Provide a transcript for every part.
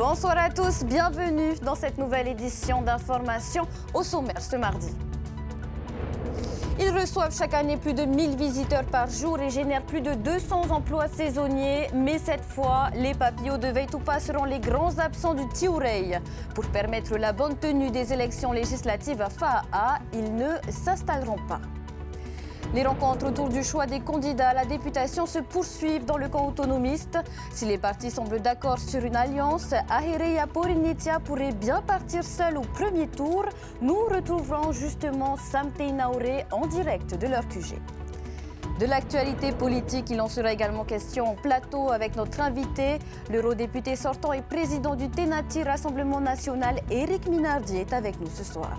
Bonsoir à tous, bienvenue dans cette nouvelle édition d'Information au sommaire ce mardi. Ils reçoivent chaque année plus de 1000 visiteurs par jour et génèrent plus de 200 emplois saisonniers. Mais cette fois, les papillots de Veitupa seront les grands absents du Tiurei. Pour permettre la bonne tenue des élections législatives à Fa'a, ils ne s'installeront pas. Les rencontres autour du choix des candidats à la députation se poursuivent dans le camp autonomiste. Si les partis semblent d'accord sur une alliance, Ahireya Porinitia pourrait bien partir seul au premier tour. Nous retrouverons justement Sam Teinaure en direct de leur QG. De l'actualité politique, il en sera également question en plateau avec notre invité. L'eurodéputé sortant et président du Tenati Rassemblement National, Éric Minardi, est avec nous ce soir.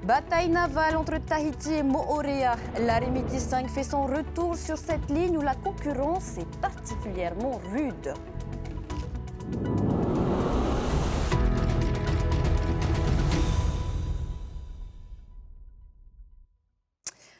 Bataille navale entre Tahiti et Moorea. L'Aremiti 5 fait son retour sur cette ligne où la concurrence est particulièrement rude.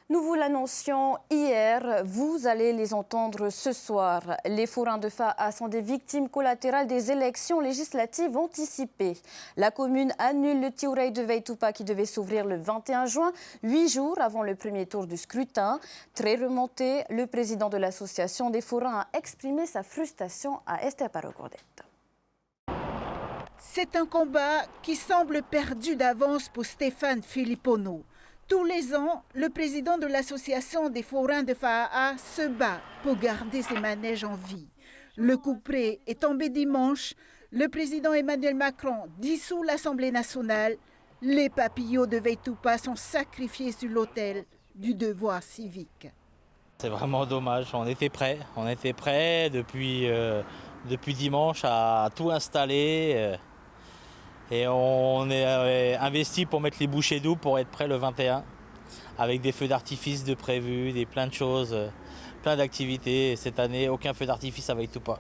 Nous vous l'annoncions hier, vous allez les entendre ce soir. Les forains de Fa'a sont des victimes collatérales des élections législatives anticipées. La commune annule le Tiurei de Veitupa qui devait s'ouvrir le 21 juin, 8 jours avant le premier tour du scrutin. Très remonté, le président de l'association des forains a exprimé sa frustration à Esther Parogordet. C'est un combat qui semble perdu d'avance pour Stéphane Filippono. Tous les ans, le président de l'association des forains de Fa'a se bat pour garder ses manèges en vie. Le coup près est tombé dimanche. Le président Emmanuel Macron dissout l'Assemblée nationale. Les papillots de Veitupa sont sacrifiés sur l'autel du devoir civique. C'est vraiment dommage. On était prêts depuis dimanche à tout installer. Et on est investi pour mettre les bouchées doubles pour être prêt le 21, avec des feux d'artifice de prévus, plein de choses, plein d'activités. Et cette année, aucun feu d'artifice à Veitupa.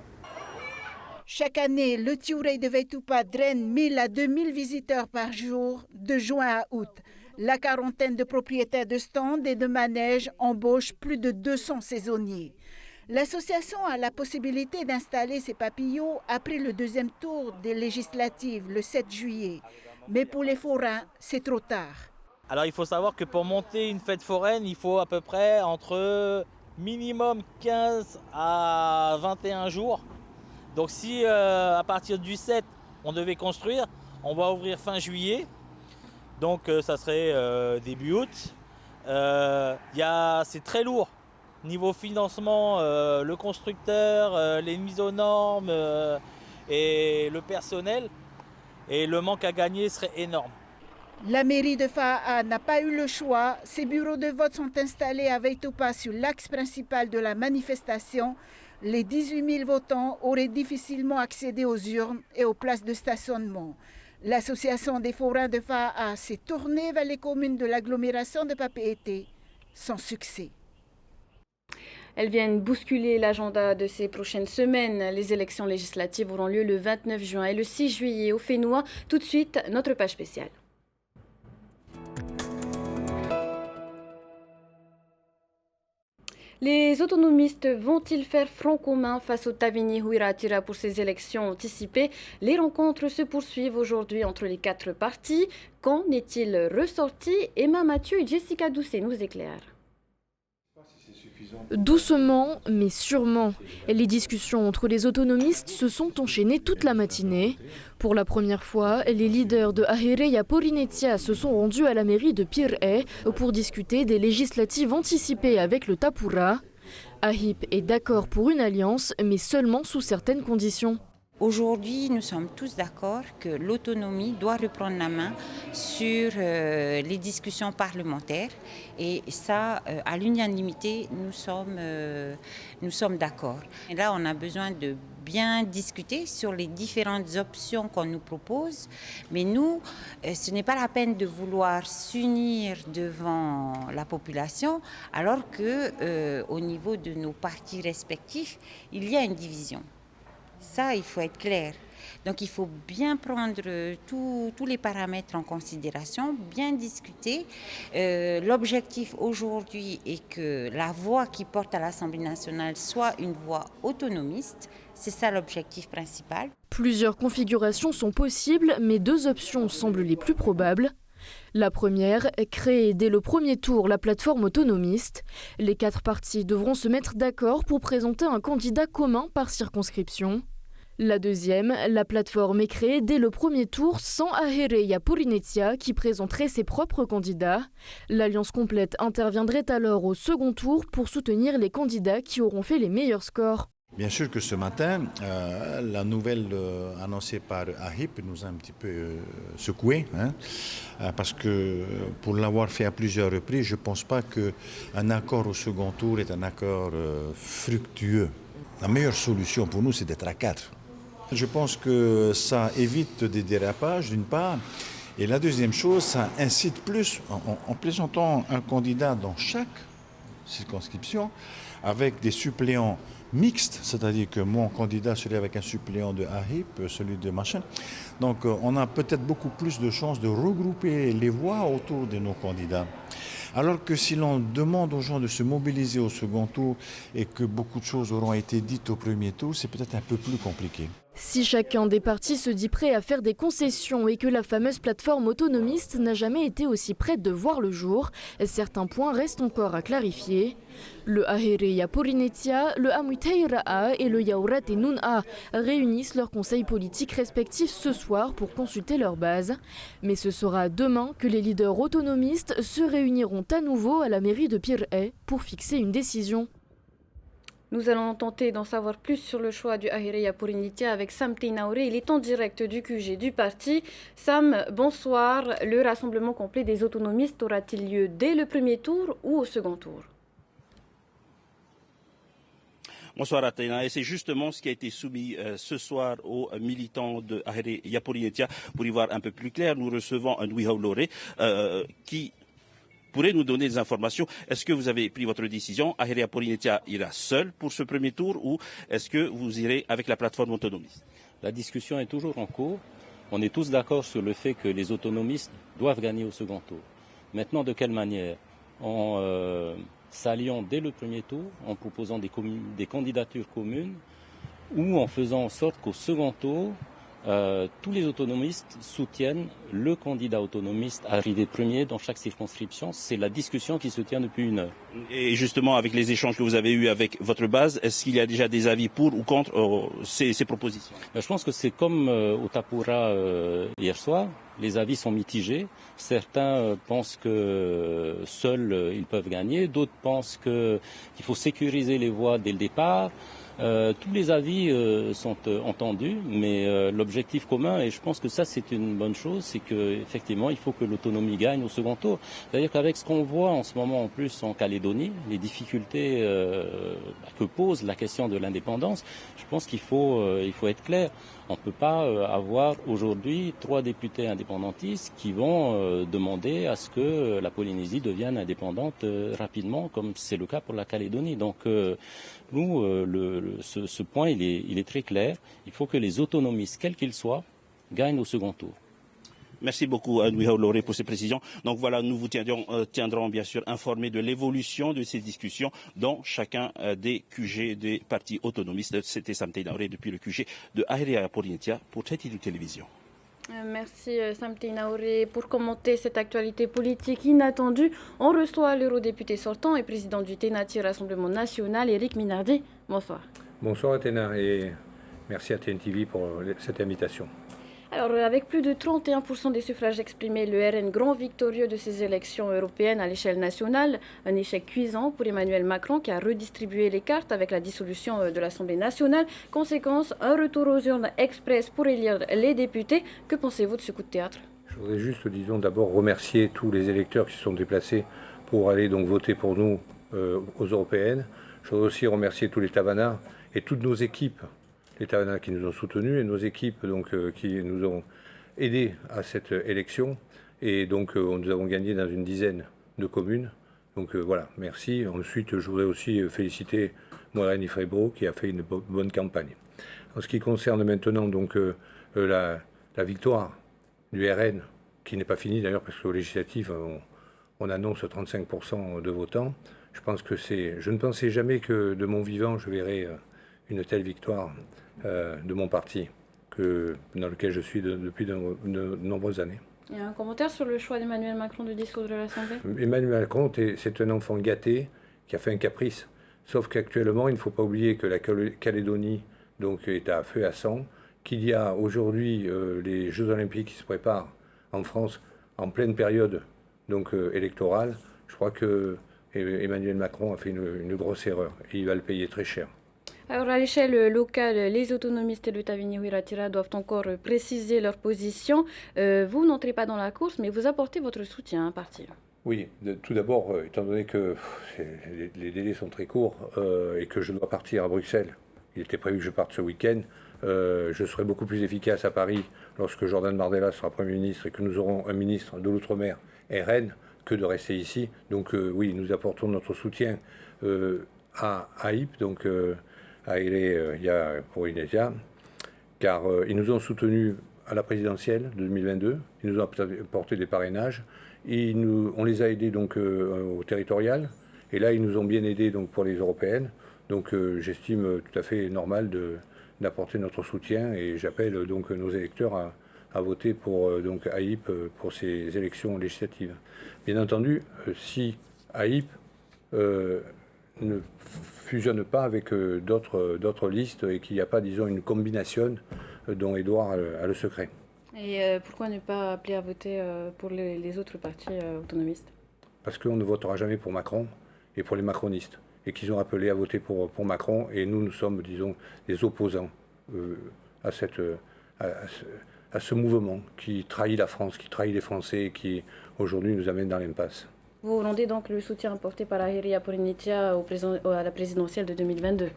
Chaque année, le Tiurei de Veitupa draine 1000 à 2000 visiteurs par jour de juin à août. La quarantaine de propriétaires de stands et de manèges embauche plus de 200 saisonniers. L'association a la possibilité d'installer ses papillots après le deuxième tour des législatives le 7 juillet. Mais pour les forains, c'est trop tard. Alors il faut savoir que pour monter une fête foraine, il faut à peu près entre minimum 15 à 21 jours. Donc si à partir du 7, on devait construire, on va ouvrir fin juillet. Donc ça serait début août. C'est très lourd. Niveau financement, le constructeur, les mises aux normes et le personnel, et le manque à gagner serait énorme. La mairie de Fa'a n'a pas eu le choix. Ses bureaux de vote sont installés à Veitupa sur l'axe principal de la manifestation. Les 18 000 votants auraient difficilement accédé aux urnes et aux places de stationnement. L'association des forains de Fa'a s'est tournée vers les communes de l'agglomération de Papeete, sans succès. Elles viennent bousculer l'agenda de ces prochaines semaines. Les élections législatives auront lieu le 29 juin et le 6 juillet au Fénois. Tout de suite, notre page spéciale. Les autonomistes vont-ils faire front commun face au Tavini Huiratira pour ces élections anticipées? Les rencontres se poursuivent aujourd'hui entre les 4 partis. Qu'en est-il ressorti? Emma Mathieu et Jessica Doucet nous éclairent. Doucement, mais sûrement. Les discussions entre les autonomistes se sont enchaînées toute la matinée. Pour la première fois, les leaders de Ahireya Porinitia se sont rendus à la mairie de Pir'e pour discuter des législatives anticipées avec le Tapura. Ahip est d'accord pour une alliance, mais seulement sous certaines conditions. Aujourd'hui, nous sommes tous d'accord que l'autonomie doit reprendre la main sur les discussions parlementaires. Et ça, à l'unanimité, nous sommes d'accord. Et là, on a besoin de bien discuter sur les différentes options qu'on nous propose. Mais nous, ce n'est pas la peine de vouloir s'unir devant la population, alors qu'au niveau de nos partis respectifs, il y a une division. Ça, il faut être clair. Donc il faut bien prendre tous les paramètres en considération, bien discuter. L'objectif aujourd'hui est que la voix qui porte à l'Assemblée nationale soit une voix autonomiste. C'est ça l'objectif principal. Plusieurs configurations sont possibles, mais deux options semblent les plus probables. La première, créer dès le premier tour la plateforme autonomiste. Les 4 partis devront se mettre d'accord pour présenter un candidat commun par circonscription. La deuxième, la plateforme est créée dès le premier tour sans Ahireya Porinetia qui présenterait ses propres candidats. L'alliance complète interviendrait alors au second tour pour soutenir les candidats qui auront fait les meilleurs scores. Bien sûr que ce matin, la nouvelle annoncée par AHIP nous a un petit peu secoué, parce que pour l'avoir fait à plusieurs reprises, je ne pense pas qu'un accord au second tour est un accord fructueux. La meilleure solution pour nous, c'est d'être à 4. Je pense que ça évite des dérapages, d'une part, et la deuxième chose, ça incite plus, en présentant un candidat dans chaque circonscription, avec des suppléants mixte, c'est-à-dire que mon candidat serait avec un suppléant de AHIP, celui de machin. Donc on a peut-être beaucoup plus de chances de regrouper les voix autour de nos candidats. Alors que si l'on demande aux gens de se mobiliser au second tour et que beaucoup de choses auront été dites au premier tour, c'est peut-être un peu plus compliqué. Si chacun des partis se dit prêt à faire des concessions et que la fameuse plateforme autonomiste n'a jamais été aussi prête de voir le jour, certains points restent encore à clarifier. Le Ahireya Porinetia, le Amwiteiraa et le Yaurat et Nun'a réunissent leurs conseils politiques respectifs ce soir pour consulter leur base. Mais ce sera demain que les leaders autonomistes se réuniront à nouveau à la mairie de Pirée pour fixer une décision. Nous allons tenter d'en savoir plus sur le choix du Ahireya Porinetia avec Sam Teinaouré. Il est en direct du QG du parti. Sam, bonsoir. Le rassemblement complet des autonomistes aura-t-il lieu dès le premier tour ou au second tour? Bonsoir Athéna, et c'est justement ce qui a été soumis ce soir aux militants de Ahireya Porinetia. Pour y voir un peu plus clair, nous recevons un Wihaw Loré qui pourrait nous donner des informations. Est-ce que vous avez pris votre décision? Ahireya Porinetia ira seul pour ce premier tour ou est-ce que vous irez avec la plateforme autonomiste? La discussion est toujours en cours. On est tous d'accord sur le fait que les autonomistes doivent gagner au second tour. Maintenant, de quelle manière? En s'alliant dès le premier tour, en proposant des candidatures communes ou en faisant en sorte qu'au second tour, tous les autonomistes soutiennent le candidat autonomiste arrivé premier dans chaque circonscription. C'est la discussion qui se tient depuis 1 heure. Et justement, avec les échanges que vous avez eus avec votre base, est-ce qu'il y a déjà des avis pour ou contre ces propositions? Je pense que c'est comme au Tapura hier soir. Les avis sont mitigés. Certains pensent que seuls ils peuvent gagner. D'autres pensent qu'il faut sécuriser les voix dès le départ. Tous les avis sont entendus, mais l'objectif commun, et je pense que ça c'est une bonne chose, c'est qu'effectivement il faut que l'autonomie gagne au second tour. C'est-à-dire qu'avec ce qu'on voit en ce moment en plus en Calédonie, les difficultés que pose la question de l'indépendance, je pense qu'il faut être clair. On ne peut pas avoir aujourd'hui 3 députés indépendantistes qui vont demander à ce que la Polynésie devienne indépendante rapidement, comme c'est le cas pour la Calédonie. Donc nous, ce point, il est très clair. Il faut que les autonomistes, quels qu'ils soient, gagnent au second tour. Merci beaucoup à Wihaw Loré pour ces précisions. Donc voilà, nous vous tiendrons bien sûr informés de l'évolution de ces discussions dans chacun des QG des partis autonomistes. C'était Sam Teinaouré depuis le QG de Ahireya Porinetia pour Tchéti Télévision. Merci Sam Teinaouré. Pour commenter cette actualité politique inattendue, on reçoit l'eurodéputé sortant et président du TNATI Rassemblement National, Éric Minardi. Bonsoir. Bonsoir Athéna et merci à TNTV pour cette invitation. Alors, avec plus de 31% des suffrages exprimés, le RN grand victorieux de ces élections européennes à l'échelle nationale, un échec cuisant pour Emmanuel Macron qui a redistribué les cartes avec la dissolution de l'Assemblée nationale. Conséquence, un retour aux urnes express pour élire les députés. Que pensez-vous de ce coup de théâtre? Je voudrais juste, d'abord remercier tous les électeurs qui se sont déplacés pour aller donc voter pour nous aux européennes. Je voudrais aussi remercier tous les Tavanards et toutes nos équipes. Les Tavanards qui nous ont soutenus et nos équipes qui nous ont aidés à cette élection. Et donc nous avons gagné dans une dizaine de communes. Donc voilà, merci. Ensuite, je voudrais aussi féliciter Moreni Frébo, qui a fait une bonne campagne. En ce qui concerne maintenant donc, la victoire du RN, qui n'est pas finie d'ailleurs, parce qu'aux législatives, on annonce 35% de votants. Je ne pensais jamais que de mon vivant, je verrais une telle victoire de mon parti, dans lequel je suis depuis de nombreuses années. Il y a un commentaire sur le choix d'Emmanuel Macron de dissoudre l'Assemblée ? Emmanuel Macron, c'est un enfant gâté qui a fait un caprice. Sauf qu'actuellement, il ne faut pas oublier que la Calédonie donc, est à feu et à sang, qu'il y a aujourd'hui les Jeux Olympiques qui se préparent en France en pleine période donc, électorale. Je crois que Emmanuel Macron a fait une grosse erreur et il va le payer très cher. Alors à l'échelle locale, les autonomistes et le Tavini Huiratira doivent encore préciser leur position. Vous n'entrez pas dans la course, mais vous apportez votre soutien à un parti. Oui, tout d'abord, étant donné que les délais sont très courts et que je dois partir à Bruxelles, il était prévu que je parte ce week-end, je serai beaucoup plus efficace à Paris lorsque Jordan Bardella sera Premier ministre et que nous aurons un ministre de l'Outre-mer RN que de rester ici. Donc oui, nous apportons notre soutien à AIP, donc à Haile Polynesia, car ils nous ont soutenus à la présidentielle de 2022, ils nous ont apporté des parrainages, et on les a aidés donc au territorial, et là ils nous ont bien aidés donc pour les européennes. Donc j'estime tout à fait normal d'apporter notre soutien et j'appelle donc nos électeurs à voter pour donc AIP pour ces élections législatives. Bien entendu, si AIP ne fusionne pas avec d'autres listes et qu'il n'y a pas, disons, une combinaison dont Édouard a le secret. Et pourquoi ne pas appeler à voter pour les autres partis autonomistes ? Parce qu'on ne votera jamais pour Macron et pour les macronistes. Et qu'ils ont appelé à voter pour Macron. Et nous sommes, disons, des opposants à ce mouvement qui trahit la France, qui trahit les Français et qui, aujourd'hui, nous amène dans l'impasse. Vous rendez donc le soutien apporté par Ahiri Yaporinetia à la présidentielle de 2022.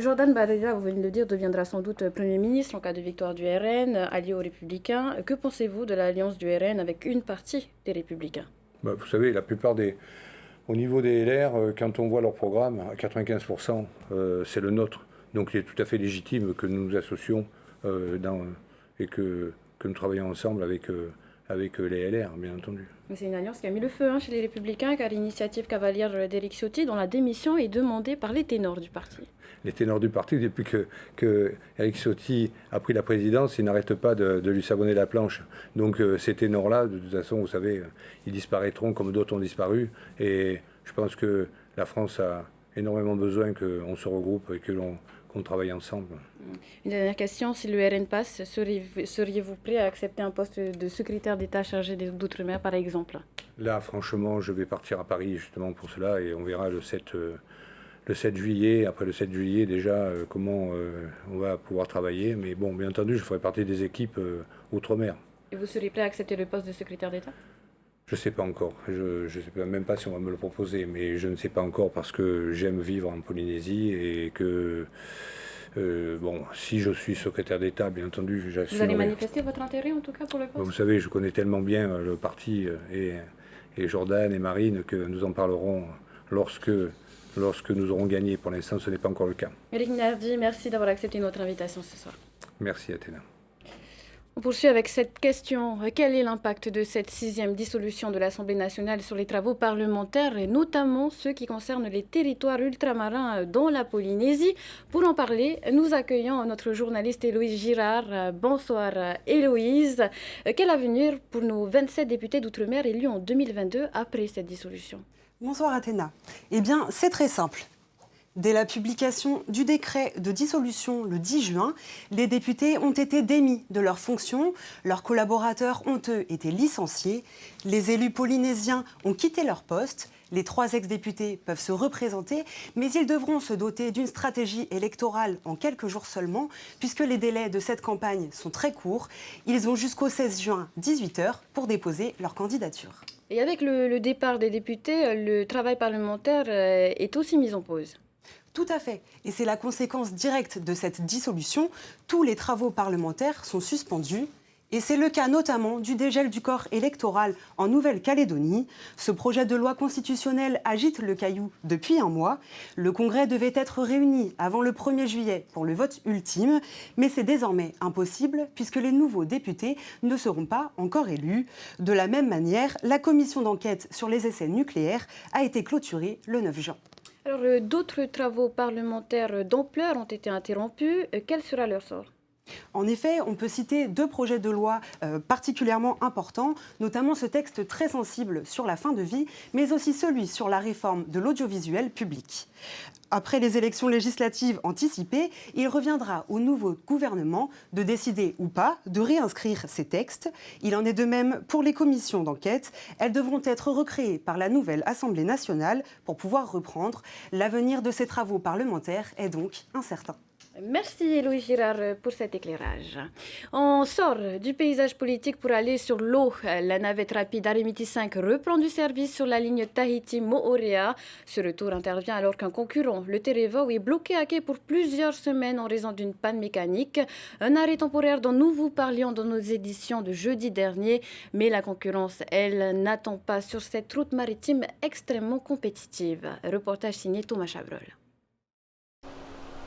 Jordan Bardella, vous venez de le dire, deviendra sans doute Premier ministre en cas de victoire du RN, allié aux Républicains. Que pensez-vous de l'alliance du RN avec une partie des Républicains ? Vous savez, la plupart au niveau des LR, quand on voit leur programme, à 95%, c'est le nôtre. Donc il est tout à fait légitime que nous nous associons et que nous travaillons ensemble avec les LR, bien entendu. Mais c'est une alliance qui a mis le feu chez les Républicains, car l'initiative cavalière d'Éric Ciotti, dont la démission est demandée par les ténors du parti. Les ténors du parti, depuis que Éric Ciotti a pris la présidence, ils n'arrêtent pas de lui savonner la planche. Donc ces ténors-là, de toute façon, vous savez, ils disparaîtront comme d'autres ont disparu. Et je pense que la France a énormément besoin qu'on se regroupe et qu'on travaille ensemble. Une dernière question, si le RN passe, seriez-vous prêt à accepter un poste de secrétaire d'État chargé des d'outre-mer, par exemple ? Là, franchement, je vais partir à Paris justement pour cela et on verra le 7 juillet, après le 7 juillet déjà, comment on va pouvoir travailler. Mais bon, bien entendu, je ferai partie des équipes outre-mer. Et vous seriez prêt à accepter le poste de secrétaire d'État ? Je ne sais pas encore. Je ne sais même pas si on va me le proposer, mais je ne sais pas encore parce que j'aime vivre en Polynésie et que, si je suis secrétaire d'État, bien entendu, j'assume. Vous allez manifester votre intérêt en tout cas pour le poste ? Vous savez, je connais tellement bien le parti et Jordan et Marine que nous en parlerons lorsque nous aurons gagné. Pour l'instant, ce n'est pas encore le cas. Éric Nardi, merci d'avoir accepté notre invitation ce soir. Merci Athéna. On poursuit avec cette question. Quel est l'impact de cette 6e dissolution de l'Assemblée nationale sur les travaux parlementaires et notamment ceux qui concernent les territoires ultramarins dans la Polynésie ? Pour en parler, nous accueillons notre journaliste Héloïse Girard. Bonsoir Héloïse. Quel avenir pour nos 27 députés d'outre-mer élus en 2022 après cette dissolution ? Bonsoir Athéna. Eh bien, c'est très simple. Dès la publication du décret de dissolution le 10 juin, les députés ont été démis de leurs fonctions, leurs collaborateurs ont eux été licenciés, les élus polynésiens ont quitté leur poste, les 3 ex-députés peuvent se représenter, mais ils devront se doter d'une stratégie électorale en quelques jours seulement, puisque les délais de cette campagne sont très courts. Ils ont jusqu'au 16 juin, 18h, pour déposer leur candidature. Et avec le départ des députés, le travail parlementaire est aussi mis en pause. Tout à fait. Et c'est la conséquence directe de cette dissolution. Tous les travaux parlementaires sont suspendus. Et c'est le cas notamment du dégel du corps électoral en Nouvelle-Calédonie. Ce projet de loi constitutionnelle agite le caillou depuis un mois. Le Congrès devait être réuni avant le 1er juillet pour le vote ultime, mais c'est désormais impossible puisque les nouveaux députés ne seront pas encore élus. De la même manière, la commission d'enquête sur les essais nucléaires a été clôturée le 9 juin. Alors, d'autres travaux parlementaires d'ampleur ont été interrompus. Quel sera leur sort ? En effet, on peut citer 2 projets de loi particulièrement importants, notamment ce texte très sensible sur la fin de vie, mais aussi celui sur la réforme de l'audiovisuel public. Après les élections législatives anticipées, il reviendra au nouveau gouvernement de décider ou pas de réinscrire ces textes. Il en est de même pour les commissions d'enquête. Elles devront être recréées par la nouvelle Assemblée nationale pour pouvoir reprendre. L'avenir de ces travaux parlementaires est donc incertain. Merci Héloïse Girard pour cet éclairage. On sort du paysage politique pour aller sur l'eau. La navette rapide Arimiti 5 reprend du service sur la ligne Tahiti-Moorea. Ce retour intervient alors qu'un concurrent, le Terevo, est bloqué à quai pour plusieurs semaines en raison d'une panne mécanique. Un arrêt temporaire dont nous vous parlions dans nos éditions de jeudi dernier. Mais la concurrence, elle, n'attend pas sur cette route maritime extrêmement compétitive. Reportage signé Thomas Chabrol.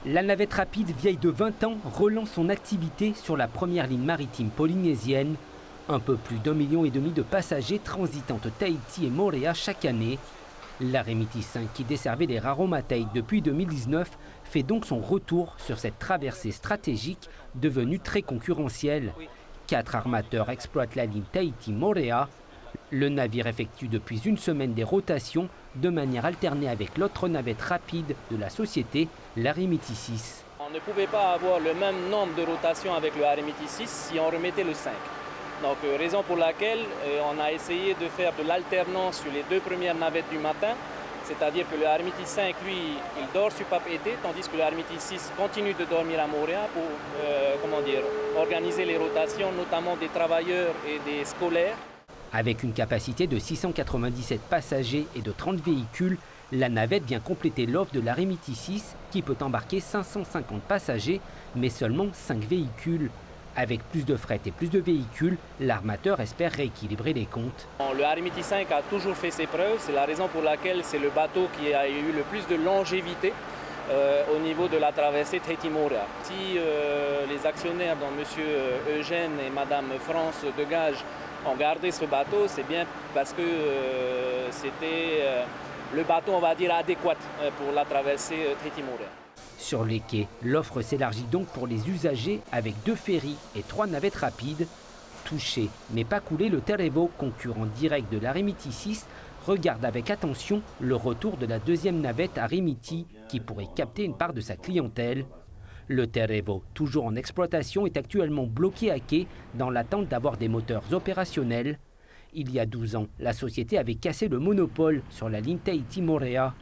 La navette rapide vieille de 20 ans relance son activité sur la première ligne maritime polynésienne. Un peu plus d'1,5 million de passagers transitent entre Tahiti et Moorea chaque année. L'Arimiti 5, qui desservait les Raromatei depuis 2019, fait donc son retour sur cette traversée stratégique devenue très concurrentielle. 4 armateurs exploitent la ligne Tahiti-Moorea. Le navire effectue depuis une semaine des rotations de manière alternée avec l'autre navette rapide de la société, l'Arimiti 6. On ne pouvait pas avoir le même nombre de rotations avec le Arimiti 6 si on remettait le 5. Donc raison pour laquelle on a essayé de faire de l'alternance sur les 2 premières navettes du matin, c'est-à-dire que le Arimiti 5, lui, il dort sur Papeete, tandis que le Arimiti 6 continue de dormir à Moorea pour organiser les rotations, notamment des travailleurs et des scolaires. Avec une capacité de 697 passagers et de 30 véhicules, la navette vient compléter l'offre de l'Arimiti 6 qui peut embarquer 550 passagers, mais seulement 5 véhicules. Avec plus de fret et plus de véhicules, l'armateur espère rééquilibrer les comptes. Le Arimiti 5 a toujours fait ses preuves, c'est la raison pour laquelle c'est le bateau qui a eu le plus de longévité au niveau de la traversée Tahiti-Moorea. Si les actionnaires, dont M. Eugène et Mme France Degage, ont gardé ce bateau, c'est bien parce que c'était le bateau, on va dire, adéquat pour la traversée Tahiti-Moorea. Sur les quais, l'offre s'élargit donc pour les usagers avec 2 ferries et 3 navettes rapides. Touché mais pas coulé, le Terevo, concurrent direct de l'Arimiti 6, regarde avec attention le retour de la 2e navette Arimiti qui pourrait capter une part de sa clientèle. Le Terevo, toujours en exploitation, est actuellement bloqué à quai dans l'attente d'avoir des moteurs opérationnels. Il y a 12 ans, la société avait cassé le monopole sur la ligne Tahiti-Moorea.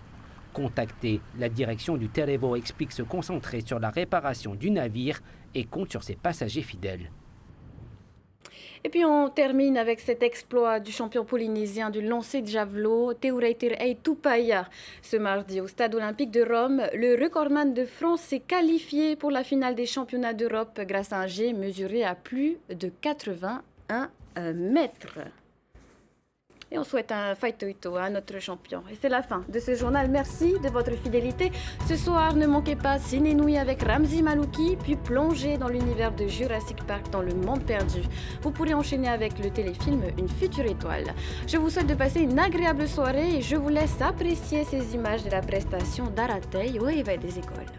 Contacté, la direction du Terevo explique se concentrer sur la réparation du navire et compte sur ses passagers fidèles. Et puis on termine avec cet exploit du champion polynésien du lancer de javelot, Teuraitirei Tupaia. Ce mardi au Stade olympique de Rome, le recordman de France s'est qualifié pour la finale des championnats d'Europe grâce à un jet mesuré à plus de 81 mètres. Et on souhaite un faitoito à notre champion. Et c'est la fin de ce journal. Merci de votre fidélité. Ce soir, ne manquez pas Ciné Nuit avec Ramzi Malouki, puis plongez dans l'univers de Jurassic Park dans le monde perdu. Vous pourrez enchaîner avec le téléfilm Une future étoile. Je vous souhaite de passer une agréable soirée et je vous laisse apprécier ces images de la prestation d'Aratei au réveil des écoles.